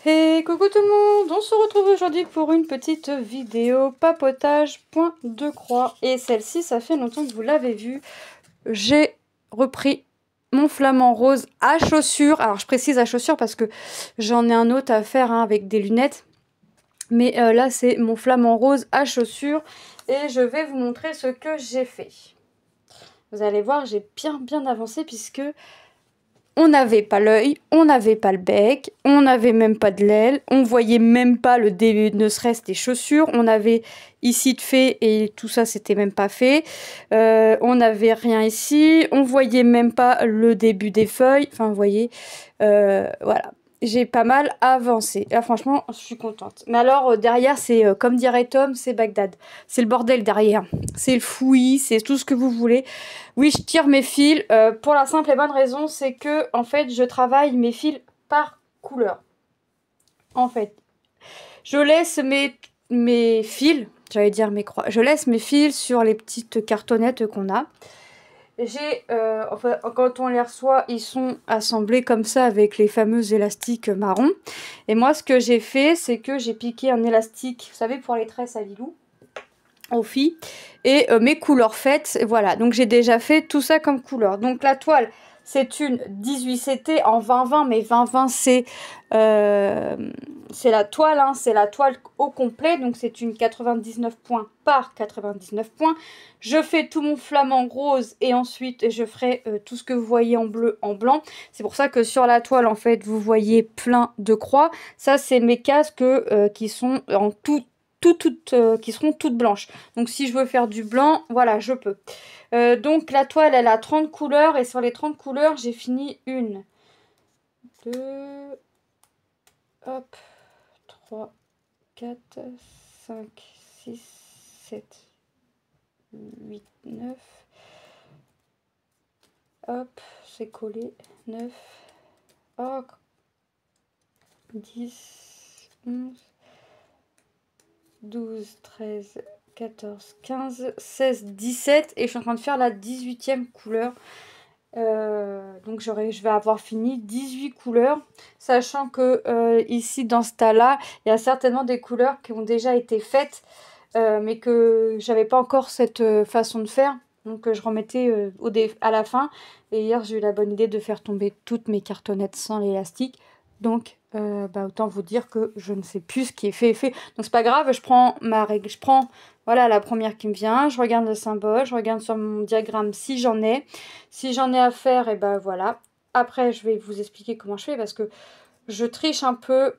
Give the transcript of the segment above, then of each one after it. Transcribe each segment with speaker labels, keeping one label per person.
Speaker 1: Et coucou tout le monde, on se retrouve aujourd'hui pour une petite vidéo papotage point de croix. Et celle-ci, ça fait longtemps que vous l'avez vue. J'ai repris mon flamant rose à chaussures. Alors je précise à chaussures parce que j'en ai un autre à faire avec des lunettes. Mais là c'est mon flamant rose à chaussures. Et je vais vous montrer ce que j'ai fait. Vous allez voir, j'ai bien avancé puisque... on n'avait pas l'œil, on n'avait pas le bec, on n'avait même pas de l'aile, on voyait même pas le début, ne serait-ce des chaussures, on avait ici de fait et tout ça c'était même pas fait, on n'avait rien ici, on voyait même pas le début des feuilles, enfin vous voyez, voilà. J'ai pas mal avancé. Là, franchement, je suis contente. Mais alors, derrière, c'est, comme dirait Tom, c'est Bagdad. C'est le bordel derrière. C'est le fouillis, c'est tout ce que vous voulez. Oui, je tire mes fils pour la simple et bonne raison, c'est que, en fait, je travaille mes fils par couleur. En fait, je laisse mes fils, j'allais dire mes croix, je laisse mes fils sur les petites cartonnettes qu'on a. Enfin, quand on les reçoit, ils sont assemblés comme ça avec les fameux élastiques marrons. Et moi, ce que j'ai fait, c'est que j'ai piqué un élastique, vous savez, pour les tresses à Lilou, aux filles, et mes couleurs faites. Voilà, donc j'ai déjà fait tout ça comme couleur. Donc la toile, c'est une 18CT en 20-20, mais 20-20 c'est la toile, hein, c'est la toile au complet, donc c'est une 99 points par 99 points. Je fais tout mon flamant rose et ensuite je ferai tout ce que vous voyez en bleu, en blanc. C'est pour ça que sur la toile, en fait, vous voyez plein de croix. Ça, c'est mes casques qui sont en qui seront toutes blanches. Donc si je veux faire du blanc, voilà, je peux. Donc la toile, elle a 30 couleurs et sur les 30 couleurs, j'ai fini 1, 2, hop, 3, 4, 5, 6, 7, 8, 9. Hop, c'est collé. 9, oh, 10, 11, 12, 13, 14, 15, 16, 17. Et je suis en train de faire la 18e couleur. Donc je vais avoir fini 18 couleurs, sachant que ici dans ce tas-là, il y a certainement des couleurs qui ont déjà été faites, mais que j'avais pas encore cette façon de faire. Donc je remettais à la fin. Et hier j'ai eu la bonne idée de faire tomber toutes mes cartonnettes sans l'élastique. Donc autant vous dire que je ne sais plus ce qui est fait. Donc c'est pas grave, je prends ma règle, je prends voilà la première qui me vient, je regarde le symbole, je regarde sur mon diagramme si j'en ai. Si j'en ai à faire, et ben voilà. Après je vais vous expliquer comment je fais parce que je triche un peu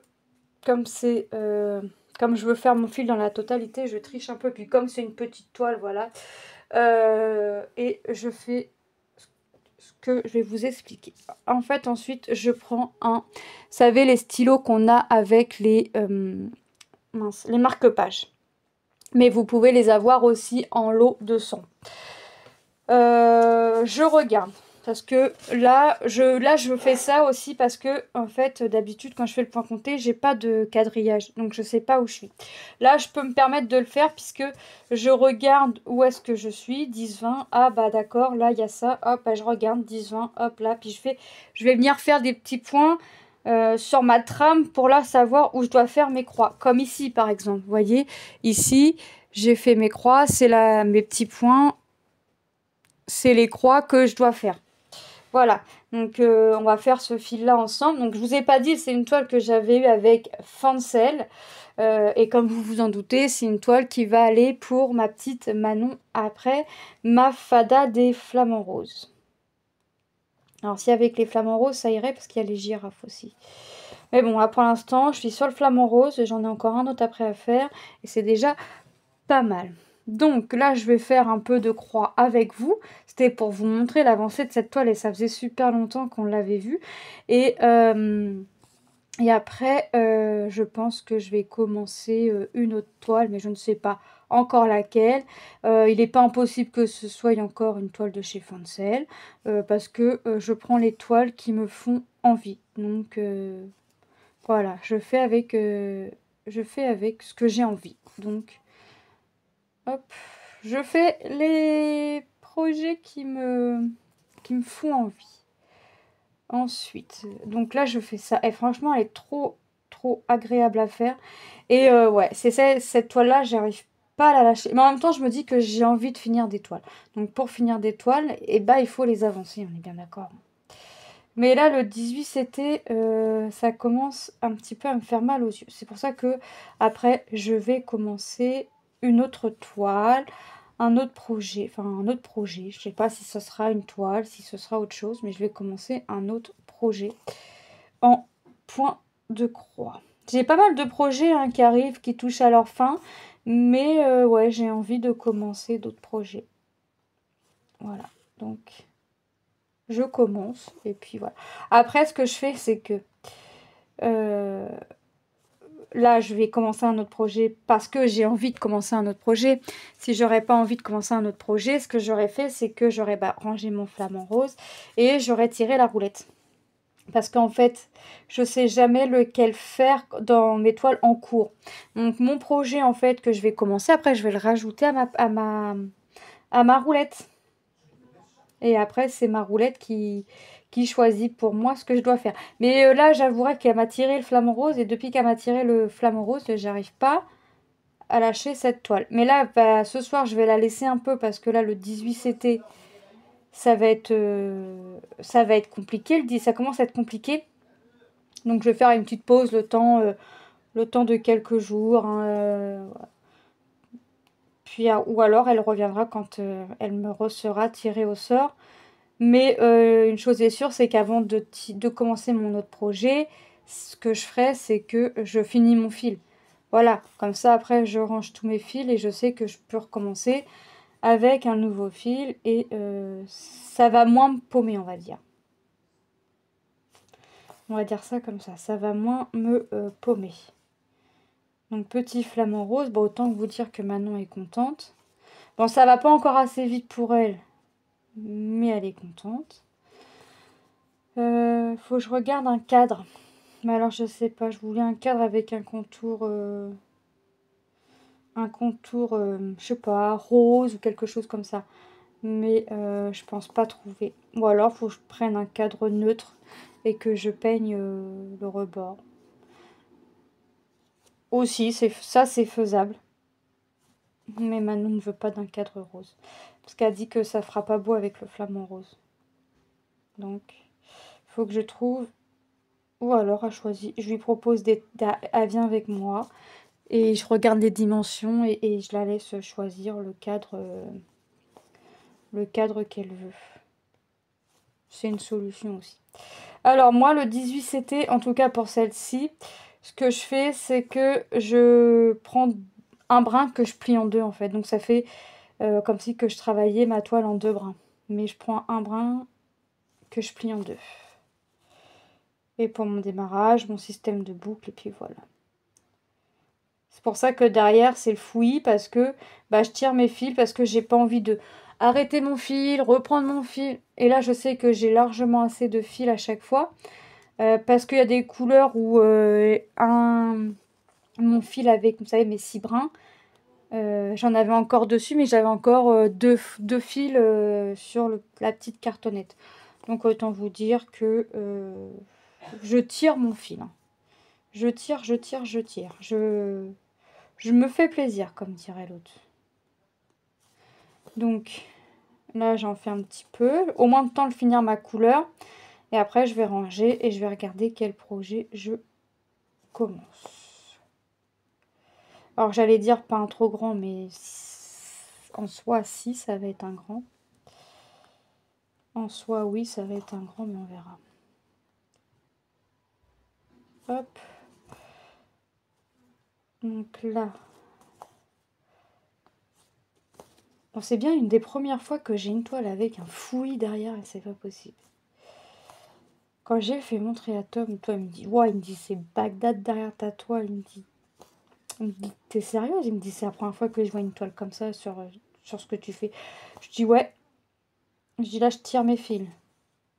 Speaker 1: comme c'est... comme je veux faire mon fil dans la totalité, je triche un peu. Puis comme c'est une petite toile, voilà. Et je fais ce que je vais vous expliquer. En fait, ensuite, je prends un... Vous savez, les stylos qu'on a avec les marque-pages. Mais vous pouvez les avoir aussi en lot de son. Je regarde. Parce que là, je fais ça aussi parce que, en fait, d'habitude, quand je fais le point compté, j'ai pas de quadrillage. Donc, je sais pas où je suis. Là, je peux me permettre de le faire puisque je regarde où est-ce que je suis. 10, 20. Ah, bah d'accord, là, il y a ça. Hop, bah, je regarde. 10, 20. Hop, là. Puis, je vais venir faire des petits points sur ma trame pour là savoir où je dois faire mes croix. Comme ici, par exemple. Vous voyez, ici, j'ai fait mes croix. C'est là mes petits points. C'est les croix que je dois faire. Voilà, donc on va faire ce fil-là ensemble. Donc je vous ai pas dit, c'est une toile que j'avais eue avec Fancel. Et comme vous vous en doutez, c'est une toile qui va aller pour ma petite Manon après ma Fada des flamants roses. Alors si avec les flamants roses, ça irait parce qu'il y a les girafes aussi. Mais bon, là pour l'instant, je suis sur le flamant rose. J'en ai encore un autre après à faire. Et c'est déjà pas mal. Donc là, je vais faire un peu de croix avec vous. C'était pour vous montrer l'avancée de cette toile et ça faisait super longtemps qu'on l'avait vue. Et après, je pense que je vais commencer une autre toile, mais je ne sais pas encore laquelle. Il n'est pas impossible que ce soit encore une toile de chez Fancel, parce que je prends les toiles qui me font envie. Donc voilà, je fais avec ce que j'ai envie. Donc hop, je fais les projets qui me font envie. Ensuite, donc là je fais ça. Et franchement, elle est trop trop agréable à faire. Et ouais, c'est cette toile-là, j'arrive pas à la lâcher. Mais en même temps, je me dis que j'ai envie de finir des toiles. Donc pour finir des toiles, et bah, il faut les avancer, on est bien d'accord. Mais là, le 18, c'était, ça commence un petit peu à me faire mal aux yeux. C'est pour ça que après, je vais commencer une autre toile, un autre projet. Enfin, un autre projet. Je sais pas si ce sera une toile, si ce sera autre chose, mais je vais commencer un autre projet en point de croix. J'ai pas mal de projets hein, qui arrivent, qui touchent à leur fin, mais ouais, j'ai envie de commencer d'autres projets. Voilà, donc je commence et puis voilà. Après, ce que je fais, c'est que euh, là, je vais commencer un autre projet parce que j'ai envie de commencer un autre projet. Si j'aurais pas envie de commencer un autre projet, ce que j'aurais fait, c'est que j'aurais rangé mon flamant rose et j'aurais tiré la roulette. Parce qu'en fait, je sais jamais lequel faire dans mes toiles en cours. Donc mon projet en fait que je vais commencer, après je vais le rajouter à ma roulette. Et après c'est ma roulette qui choisit pour moi ce que je dois faire. Mais là j'avouerai qu'elle m'a tiré le flamant rose et depuis qu'elle m'a tiré le flamant rose, j'arrive pas à lâcher cette toile. Mais là, bah, ce soir je vais la laisser un peu parce que là le 18 c'était... ça va être compliqué. Ça commence à être compliqué. Donc je vais faire une petite pause le temps de quelques jours. Hein, puis, ou alors elle reviendra quand elle me sera tirée au sort. Mais une chose est sûre, c'est qu'avant de commencer mon autre projet, ce que je ferai, c'est que je finis mon fil. Voilà, comme ça après je range tous mes fils et je sais que je peux recommencer avec un nouveau fil et ça va moins me paumer, on va dire. On va dire ça comme ça va moins me paumer. Donc petit flamant rose, bon, autant vous dire que Manon est contente. Bon, ça va pas encore assez vite pour elle, mais elle est contente. Faut que je regarde un cadre. Mais alors je sais pas, je voulais un cadre avec un contour, je sais pas, rose ou quelque chose comme ça. Mais je pense pas trouver. Ou alors faut que je prenne un cadre neutre et que je peigne le rebord. Aussi, ça c'est faisable. Mais Manon ne veut pas d'un cadre rose. Parce qu'elle dit que ça fera pas beau avec le flamant rose. Donc, il faut que je trouve... Ou alors, elle choisit. Je lui propose elle vient avec moi. Et je regarde les dimensions et je la laisse choisir le cadre qu'elle veut. C'est une solution aussi. Alors, moi, le 18, c'était, en tout cas pour celle-ci, ce que je fais, c'est que je prends un brin que je plie en deux, en fait. Donc, ça fait... comme si que je travaillais ma toile en deux brins. Mais je prends un brin que je plie en deux. Et pour mon démarrage, mon système de boucle, et puis voilà. C'est pour ça que derrière, c'est le fouillis, parce que bah, je tire mes fils, parce que j'ai pas envie de arrêter mon fil, reprendre mon fil. Et là, je sais que j'ai largement assez de fils à chaque fois. Parce qu'il y a des couleurs où mon fil avec, vous savez, mes 6 brins, j'en avais encore dessus, mais j'avais encore deux fils sur la petite cartonnette. Donc autant vous dire que je tire mon fil. Hein. Je tire. Je me fais plaisir, comme dirait l'autre. Donc là, j'en fais un petit peu. Au moins de temps de finir ma couleur. Et après, je vais ranger et je vais regarder quel projet je commence. Alors j'allais dire pas un trop grand, mais en soi, si, ça va être un grand. En soi, oui, ça va être un grand, mais on verra. Hop. Donc là. Bon, c'est bien une des premières fois que j'ai une toile avec un fouillis derrière et c'est pas possible. Quand j'ai fait montrer à Tom, toi il me dit, ouais, il me dit c'est Bagdad derrière ta toile. Il me dit, t'es sérieuse? Il me dit, c'est la première fois que je vois une toile comme ça sur ce que tu fais. Je dis, ouais. Je dis, là, je tire mes fils.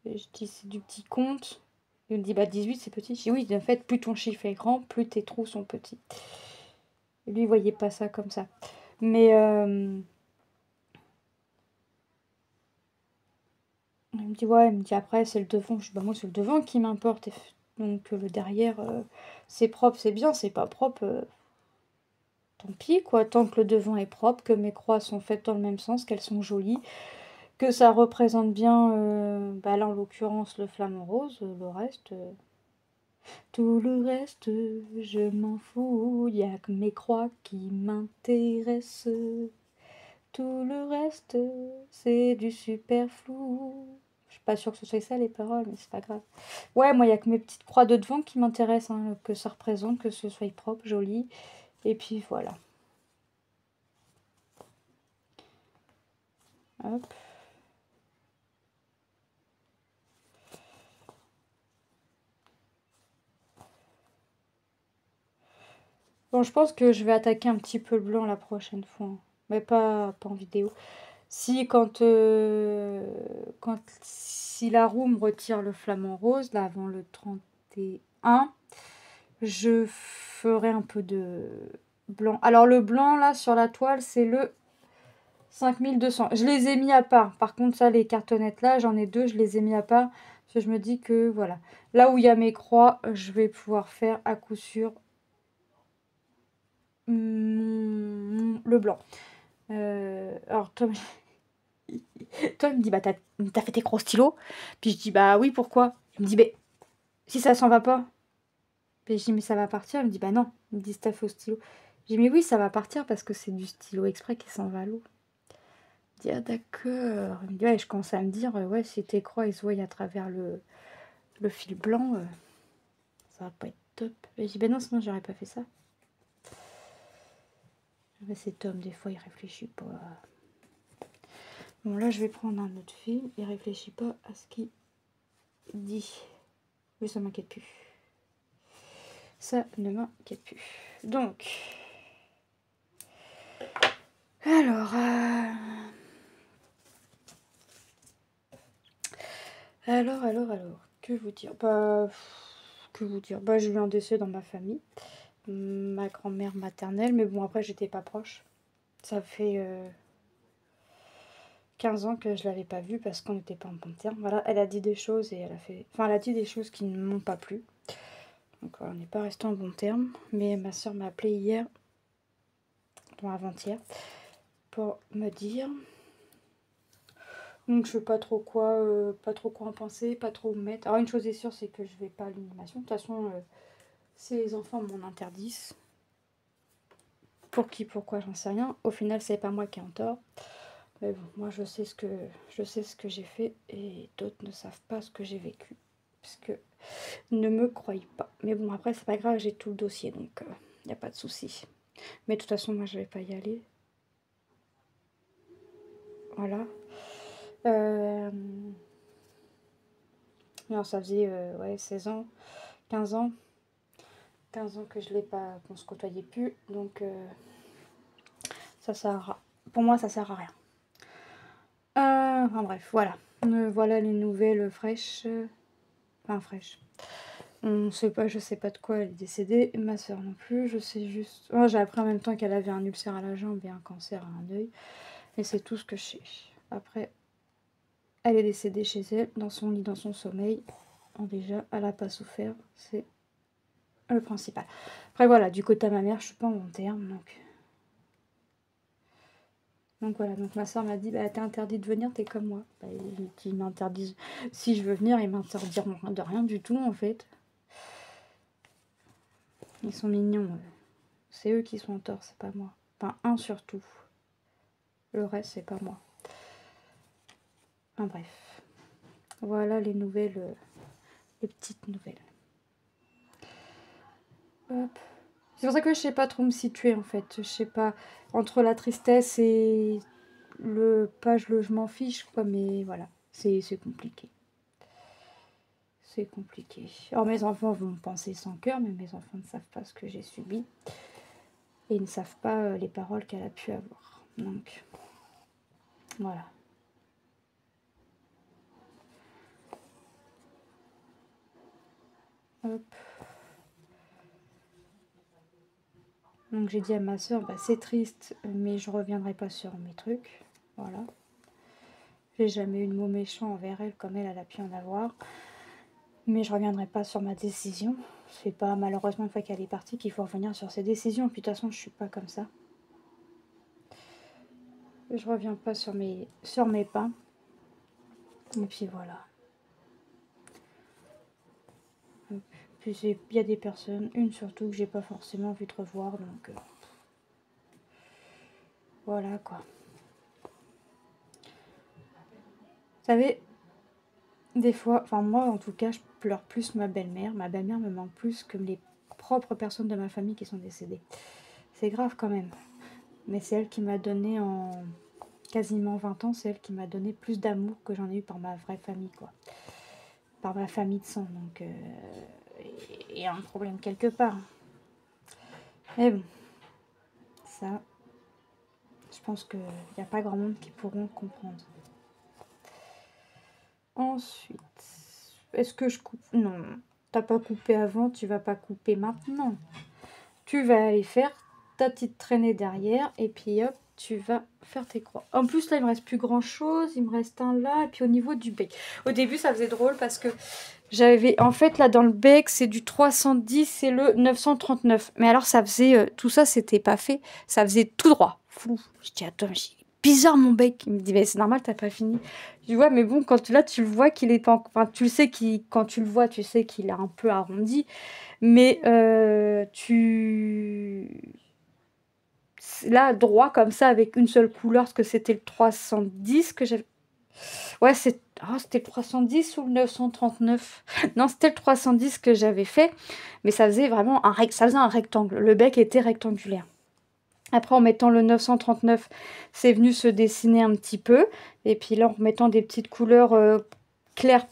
Speaker 1: Et je dis, c'est du petit compte. Il me dit, bah 18, c'est petit. Je dis, oui, en fait, plus ton chiffre est grand, plus tes trous sont petits. Et lui, il voyait pas ça comme ça. Mais il me dit, ouais, il me dit, après, c'est le devant. Je dis, bah moi, c'est le devant qui m'importe. Donc le derrière, c'est propre, c'est bien, c'est pas propre, tant pis quoi. Tant que le devant est propre, que mes croix sont faites dans le même sens, qu'elles sont jolies, que ça représente bien, bah là en l'occurrence le flamant rose, le reste... tout le reste, je m'en fous, y a que mes croix qui m'intéressent. Tout le reste, c'est du superflu. Je suis pas sûre que ce soit ça les paroles, mais c'est pas grave. Ouais, moi, il y a que mes petites croix de devant qui m'intéressent, hein, que ça représente, que ce soit propre, joli. Et puis voilà. Hop. Bon, je pense que je vais attaquer un petit peu le blanc la prochaine fois, hein. Mais pas en vidéo. Si si la roue me retire le flamant rose, là avant le 31, je ferai un peu de blanc. Alors le blanc là sur la toile, c'est le 5200. Je les ai mis à part. Par contre, ça, les cartonnettes là, j'en ai deux, je les ai mis à part. Parce que je me dis que voilà, là où il y a mes croix, je vais pouvoir faire à coup sûr le blanc. Alors Tom, Tom me dit bah t'as fait tes gros stylos. Puis je dis bah oui, pourquoi? Il me dit mais si ça s'en va pas. Puis je dis mais ça va partir. Il me dit bah non. Il me dit t'as fait au stylo. Je dis mais oui, ça va partir parce que c'est du stylo exprès qui s'en va à l'eau. Il dit ah d'accord. Il me dit ouais, je commence à me dire ouais, si tes croix ils se voient à travers le fil blanc, ça va pas être top. Et je dis ben non, sinon j'aurais pas fait ça. Ben, c'est Tom, des fois il réfléchit pas. Bon là je vais prendre un autre fil, il réfléchit pas à ce qu'il dit. Mais ça m'inquiète plus. Ça ne m'inquiète plus. Donc, alors, que vous dire? Bah, que vous dire? Bah, j'ai eu un décès dans ma famille, ma grand-mère maternelle, mais bon après j'étais pas proche. Ça fait 15 ans que je l'avais pas vue parce qu'on n'était pas en bon terme. Voilà, elle a dit des choses et elle a fait, enfin elle a dit des choses qui ne m'ont pas plu. Donc voilà, on n'est pas resté en bon terme. Mais ma soeur m'a appelé hier, bon avant-hier, pour me dire. Donc je sais pas trop quoi en penser, pas trop où me mettre. Alors une chose est sûre, c'est que je vais pas à l'animation. De toute façon, si les enfants m'en interdisent, pour qui, pourquoi, j'en sais rien. Au final, c'est pas moi qui ai en tort. Mais bon, moi je sais ce que j'ai fait et d'autres ne savent pas ce que j'ai vécu. Parce que ne me croyez pas. Mais bon, après c'est pas grave, j'ai tout le dossier, donc il n'y a pas de souci. Mais de toute façon, moi je vais pas y aller. Voilà. Alors ça faisait ouais, 16 ans, 15 ans. 15 ans que je l'ai pas, qu'on se côtoyait plus, donc ça sert à, pour moi ça sert à rien. Enfin bref, voilà. Voilà les nouvelles fraîches. Enfin fraîches. On sait pas, je sais pas de quoi elle est décédée, ma soeur non plus, je sais juste... Oh, j'ai appris en même temps qu'elle avait un ulcère à la jambe et un cancer à un œil, et c'est tout ce que je sais. Après, elle est décédée chez elle, dans son lit, dans son sommeil. Bon, déjà, elle a pas souffert, c'est le principal. Après voilà, du côté de ma mère, je suis pas en bon terme, donc voilà, donc ma soeur m'a dit, bah t'es interdit de venir, t'es comme moi. Bah, ils m'interdisent, si je veux venir, ils m'interdiront de rien du tout en fait. Ils sont mignons, c'est eux qui sont en tort, c'est pas moi. Enfin, un surtout. Le reste, c'est pas moi. Enfin bref. Voilà les nouvelles, les petites nouvelles. Hop. C'est pour ça que je sais pas trop me situer en fait. Je sais pas, entre la tristesse et le page le je m'en fiche quoi, mais voilà, c'est compliqué. C'est compliqué. Alors mes enfants vont penser sans cœur, mais mes enfants ne savent pas ce que j'ai subi. Et ils ne savent pas les paroles qu'elle a pu avoir. Donc, voilà. Hop. Donc j'ai dit à ma soeur, bah, c'est triste, mais je reviendrai pas sur mes trucs. Voilà. J'ai jamais eu de mots méchants envers elle comme elle a pu en avoir. Mais je reviendrai pas sur ma décision. C'est pas malheureusement une fois qu'elle est partie qu'il faut revenir sur ses décisions. Puis de toute façon, je suis pas comme ça. Je reviens pas sur mes pas. Et puis voilà. Puis il y a des personnes, une surtout, que j'ai pas forcément envie de revoir. Donc voilà quoi. Vous savez, des fois, enfin moi en tout cas, je pleure plus ma belle-mère. Ma belle-mère me manque plus que les propres personnes de ma famille qui sont décédées. C'est grave quand même. Mais c'est elle qui m'a donné en quasiment 20 ans, c'est elle qui m'a donné plus d'amour que j'en ai eu par ma vraie famille, quoi. Par ma famille de sang, donc il y a un problème quelque part. Mais bon, ça, je pense qu'il n'y a pas grand monde qui pourront comprendre. Ensuite, est-ce que je coupe? Non, t'as pas coupé avant, tu vas pas couper maintenant. Tu vas aller faire ta petite traînée derrière et puis hop, tu vas faire tes croix. En plus là il me reste plus grand chose, il me reste un là et puis au niveau du bec. Au début ça faisait drôle parce que j'avais en fait là dans le bec c'est du 310 et le 939. Mais alors ça faisait tout ça c'était pas fait, ça faisait tout droit. Flou. Je dis attends, bizarre mon bec. Il me dit mais c'est normal t'as pas fini. Je dis ouais mais bon quand là tu le vois qu'il est pas, enfin tu le sais qu'il quand tu le vois tu sais qu'il est un peu arrondi. Mais là, droit comme ça, avec une seule couleur, parce que c'était le 310 que j'avais... Ouais, c'était le 310 ou le 939. Non, c'était le 310 que j'avais fait, mais ça faisait vraiment ça faisait un rectangle. Le bec était rectangulaire. Après, en mettant le 939, c'est venu se dessiner un petit peu. Et puis là, en remettant des petites couleurs claires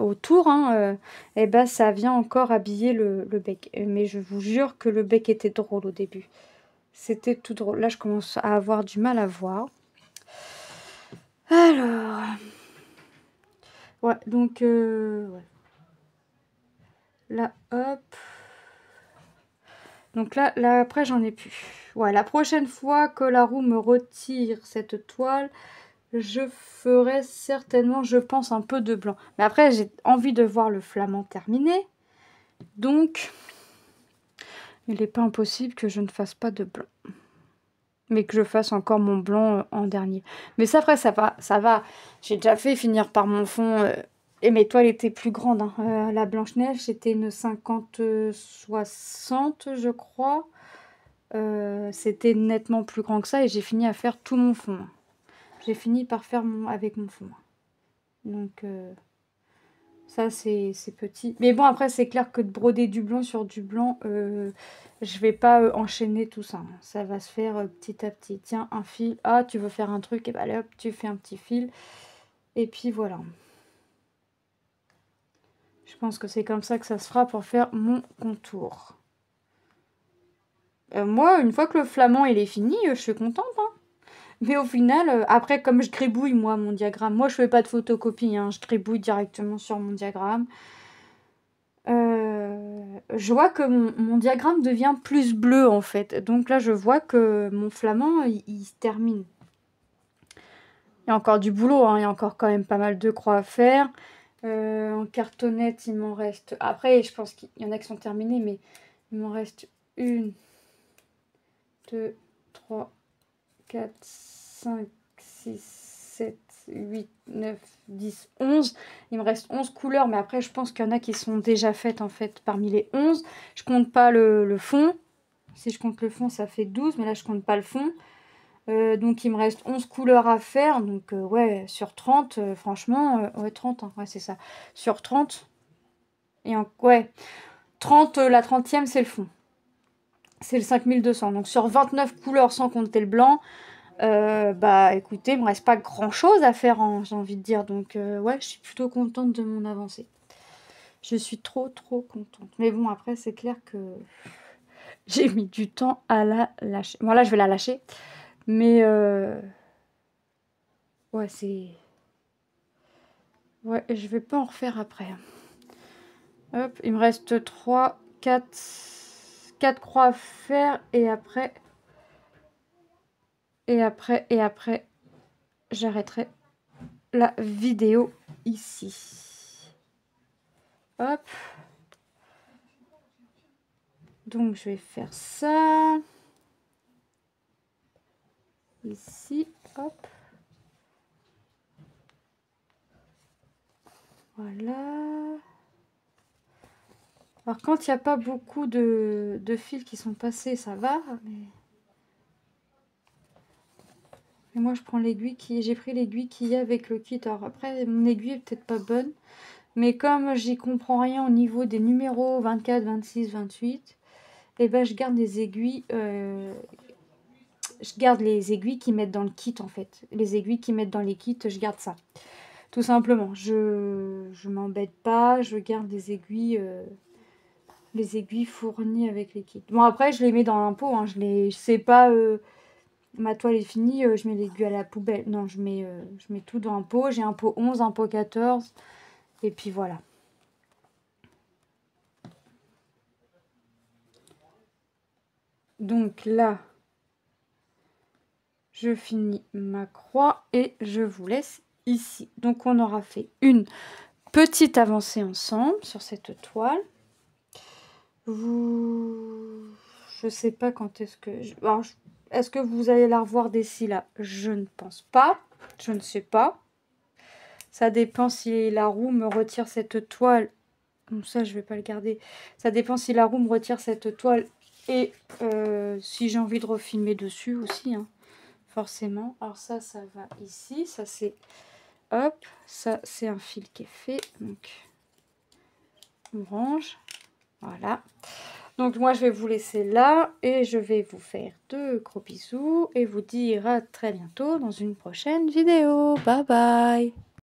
Speaker 1: autour, hein, et ben, ça vient encore habiller le bec. Mais je vous jure que le bec était drôle au début. C'était tout drôle. Là, je commence à avoir du mal à voir. Alors... Ouais, donc... ouais. Là, hop... Donc là après, j'en ai plus. Ouais, la prochaine fois que la roue me retire cette toile, je ferai certainement, je pense, un peu de blanc. Mais après, j'ai envie de voir le flamand terminé. Donc, il n'est pas impossible que je ne fasse pas de blanc. Mais que je fasse encore mon blanc en dernier. Mais ça, après, ça va. J'ai déjà fait finir par mon fond. Et mes toiles étaient plus grandes. Hein. La Blanche-Neige, c'était une 50-60, je crois. C'était nettement plus grand que ça. Et j'ai fini à faire tout mon fond. J'ai fini par faire avec mon fond. Donc, ça, c'est petit. Mais bon, après, c'est clair que de broder du blanc sur du blanc, je vais pas enchaîner tout ça. Hein. Ça va se faire petit à petit. Tiens, un fil. Ah, tu veux faire un truc, et bah allez hop, tu fais un petit fil. Et puis voilà. Je pense que c'est comme ça que ça se fera pour faire mon contour. Moi, une fois que le flamand il est fini, je suis contente. Hein. Mais au final, après, comme je gribouille, moi, mon diagramme, moi, je fais pas de photocopie, hein, je gribouille directement sur mon diagramme. Je vois que mon diagramme devient plus bleu, en fait. Donc là, je vois que mon flamand, il se termine. Il y a encore du boulot, hein, il y a encore quand même pas mal de croix à faire. En cartonnette, il m'en reste... Après, je pense qu'il y en a qui sont terminés, mais il m'en reste 1, 2, 3, 4, 5, 6, 7, 8, 9, 10, 11. Il me reste 11 couleurs, mais après, je pense qu'il y en a qui sont déjà faites, en fait, parmi les 11. Je compte pas le fond. Si je compte le fond, ça fait 12, mais là, je compte pas le fond. Donc, il me reste 11 couleurs à faire. Donc, ouais, sur 30, franchement, ouais, 30, hein, ouais, c'est ça. Sur 30, et ouais, 30, la 30e, c'est le fond. C'est le 5200. Donc, sur 29 couleurs, sans compter le blanc, bah écoutez, il me reste pas grand chose à faire, hein, j'ai envie de dire. Donc ouais, je suis plutôt contente de mon avancée. Je suis trop contente. Mais bon, après, c'est clair que j'ai mis du temps à la lâcher. Bon, là, je vais la lâcher. Mais ouais, c'est... Ouais, je vais pas en refaire après. Hop, il me reste 3, 4 croix à faire. Et après, j'arrêterai la vidéo ici. hop. Donc je vais faire ça. Ici, hop. Voilà. Alors quand il n'y a pas beaucoup de fils qui sont passés, ça va. Mais moi je prends l'aiguille qui... J'ai pris l'aiguille qu'il y a avec le kit. Alors après, mon aiguille est peut-être pas bonne. Mais comme j'y comprends rien au niveau des numéros 24, 26, 28, et ben je garde les aiguilles. Je garde les aiguilles qu'ils mettent dans le kit en fait. Les aiguilles qu'ils mettent dans les kits, je garde ça. Tout simplement. Je m'embête pas. Je garde les aiguilles fournies avec les kits. Bon après je les mets dans un pot. Hein. Je sais pas. Ma toile est finie. Je mets l'aiguille à la poubelle. Non, je mets tout dans un pot. J'ai un pot 11, un pot 14. Et puis voilà. Donc là, je finis ma croix et je vous laisse ici. Donc on aura fait une petite avancée ensemble sur cette toile. Je sais pas quand est-ce que... est-ce que vous allez la revoir d'ici là? Je ne pense pas. Je ne sais pas. Ça dépend si la roue me retire cette toile. Bon, ça, je vais pas le garder. Ça dépend si la roue me retire cette toile et si j'ai envie de refilmer dessus aussi. Hein, forcément. Alors ça va ici. Ça, c'est... Hop. Ça, c'est un fil qui est fait. Donc, on range. Voilà. Donc moi je vais vous laisser là et je vais vous faire de gros bisous et vous dire à très bientôt dans une prochaine vidéo. Bye bye.